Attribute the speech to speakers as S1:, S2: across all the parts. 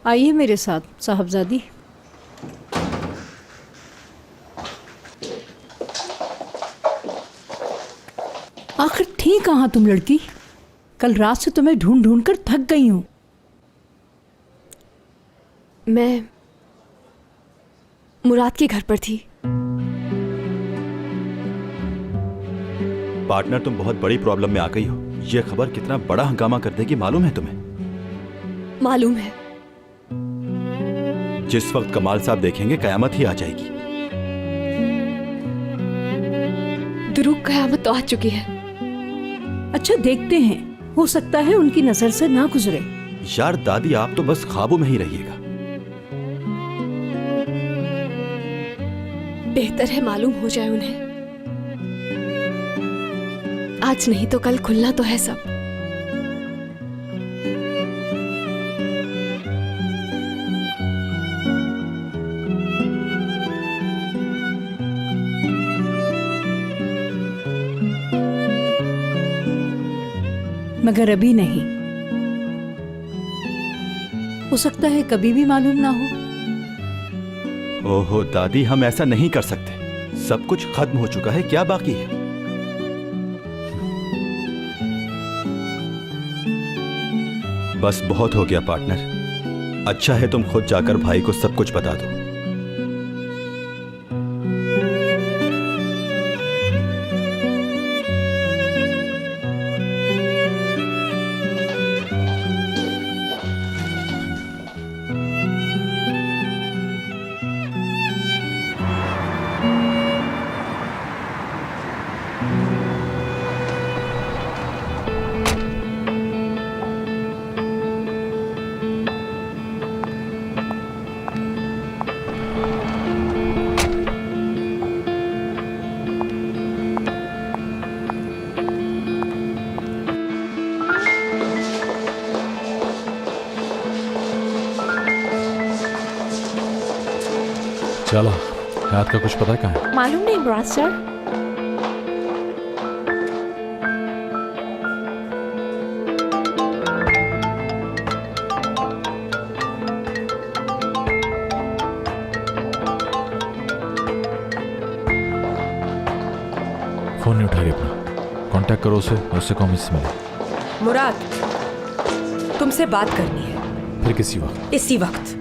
S1: आइए मेरे साथ साहबजादी। आखिर थी कहाँ तुम लड़की? कल रात से तुम्हें ढूंढ ढूंढ कर थक गई हूं।
S2: मैं मुराद के घर पर थी।
S3: पार्टनर, तुम बहुत बड़ी प्रॉब्लम में आ गई हो। यह खबर कितना बड़ा हंगामा कर देगी मालूम है तुम्हें?
S2: मालूम है।
S3: जिस वक्त कमाल साहब देखेंगे कयामत ही आ जाएगी।
S2: दुरूग कयामत तो आ चुकी है।
S1: अच्छा देखते हैं, हो सकता है उनकी नजर से ना गुजरे।
S3: यार दादी, आप तो बस ख्वाबों में ही रहिएगा।
S2: बेहतर है मालूम हो जाए उन्हें। आज नहीं तो कल खुलना तो है सब।
S1: मगर अभी नहीं, हो सकता है कभी भी मालूम ना हो।
S3: ओहो दादी, हम ऐसा नहीं कर सकते। सब कुछ खत्म हो चुका है, क्या बाकी है? बस बहुत हो गया पार्टनर। अच्छा है तुम खुद जाकर भाई को सब कुछ बता दो।
S4: चलो, हयात का कुछ पता कहाँ है?
S2: मालूम नहीं मुराद सर।
S4: फोन नहीं उठा रही अपना। कांटेक्ट करो उसे और उससे कहो मुझसे मिले।
S5: मुराद, तुमसे बात करनी है।
S4: फिर किसी वक्त?
S5: इसी वक्त।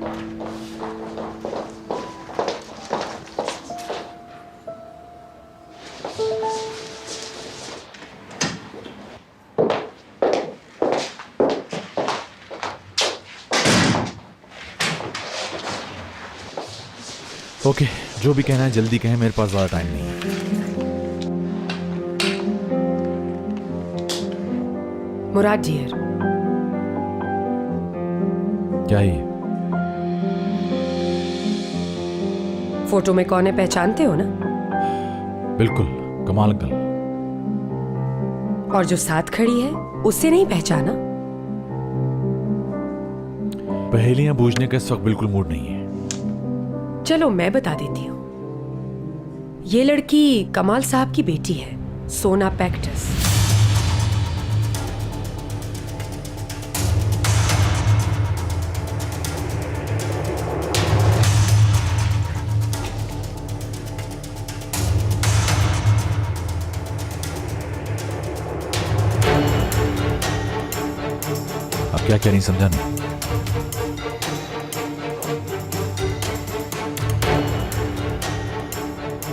S4: ओके, जो भी कहना है जल्दी कहें, मेरे पास ज्यादा टाइम नहीं है।
S5: मुराद डियर,
S4: क्या है ये?
S5: फोटो में कौन है पहचानते हो ना?
S4: बिल्कुल, कमाल अंकल।
S5: और जो साथ खड़ी है उससे नहीं पहचाना?
S4: पहेलियां बूझने का इस वक्त बिल्कुल मूड नहीं है।
S5: चलो मैं बता देती हूँ। ये लड़की कमाल साहब की बेटी है, सोना पैक्टस।
S4: अब क्या नहीं समझा नहीं।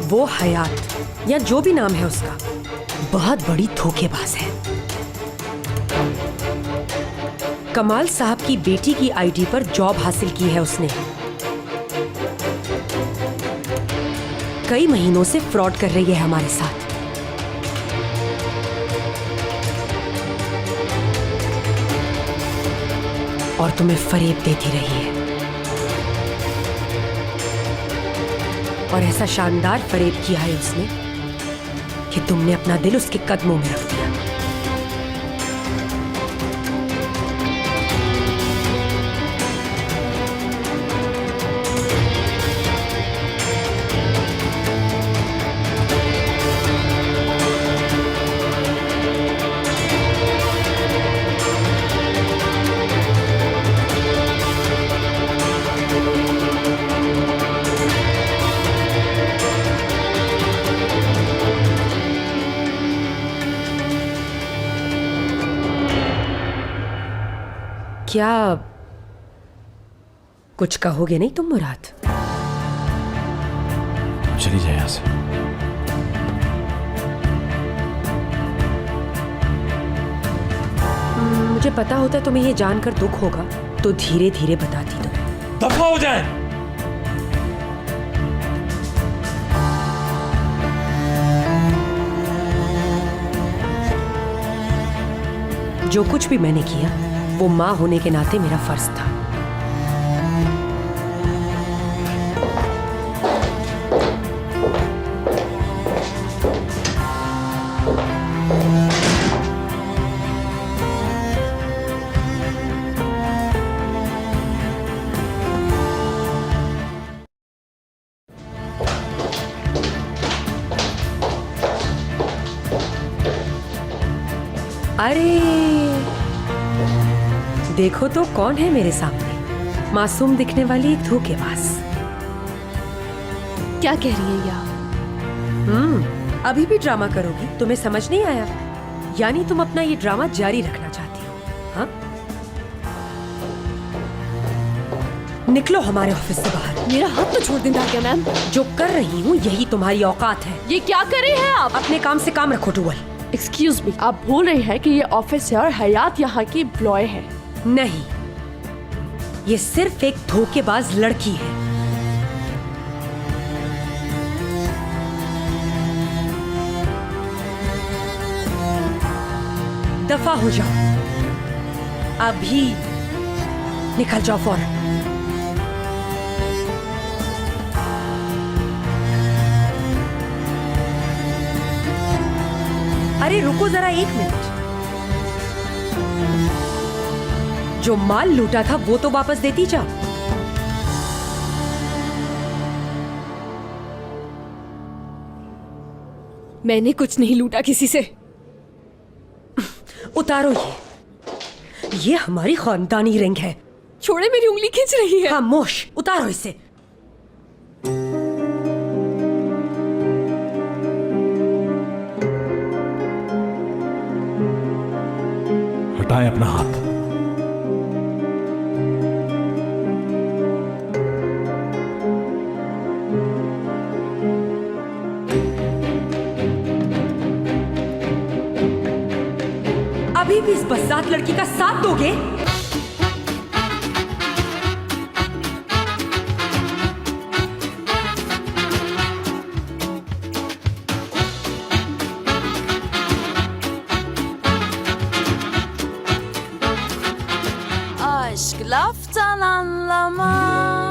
S5: वो हयात या जो भी नाम है उसका बहुत बड़ी धोखेबाज है। कमाल साहब की बेटी की आईडी पर जॉब हासिल की है उसने। कई महीनों से फ्रॉड कर रही है हमारे साथ। और तुम्हें फरेब देती रही है। और ऐसा शानदार फरेब किया है उसने कि तुमने अपना दिल उसके कदमों में रख दिया। क्या कुछ कहोगे नहीं तुम मुराद?
S4: चली जाए यहाँ से।
S5: मुझे पता होता तुम्हें ये जानकर दुख होगा तो धीरे धीरे बताती तुम्हें।
S4: दफा हो जाए।
S5: जो कुछ भी मैंने किया वो माँ होने के नाते मेरा फर्ज था। अरे देखो तो कौन है मेरे सामने, मासूम दिखने वाली एक धोखेबाज।
S2: क्या कह रही है या?
S5: अभी भी ड्रामा करोगी? तुम्हें समझ नहीं आया? यानी तुम अपना ये ड्रामा जारी रखना चाहती हो? हाँ? निकलो हमारे ऑफिस से बाहर।
S2: मेरा हाथ तो छोड़ देना क्या मैम?
S5: जो कर रही हूँ यही तुम्हारी औकात है।
S2: ये क्या कर रहे हैं आप?
S5: अपने काम से काम रखो टूवल।
S2: एक्सक्यूज मी, आप बोल रहे हैं कि ये ऑफिस है और हयात यहाँ की एम्प्लॉय है?
S5: नहीं, ये सिर्फ एक धोखेबाज लड़की है। दफा हो जाओ, अभी निकल जाओ फौरन। अरे रुको जरा 1 मिनट। जो माल लूटा था वो तो वापस देती जाओ।
S2: मैंने कुछ नहीं लूटा किसी से।
S5: उतारो ये हमारी खानदानी रिंग है।
S2: छोड़े, मेरी उंगली खींच रही है।
S5: खामोश, उतारो इसे।
S4: हटाएं अपना हाथ।
S5: अभी भी इस बज़ात लड़की का साथ दोगे?
S6: Aşk laftan anlamaz.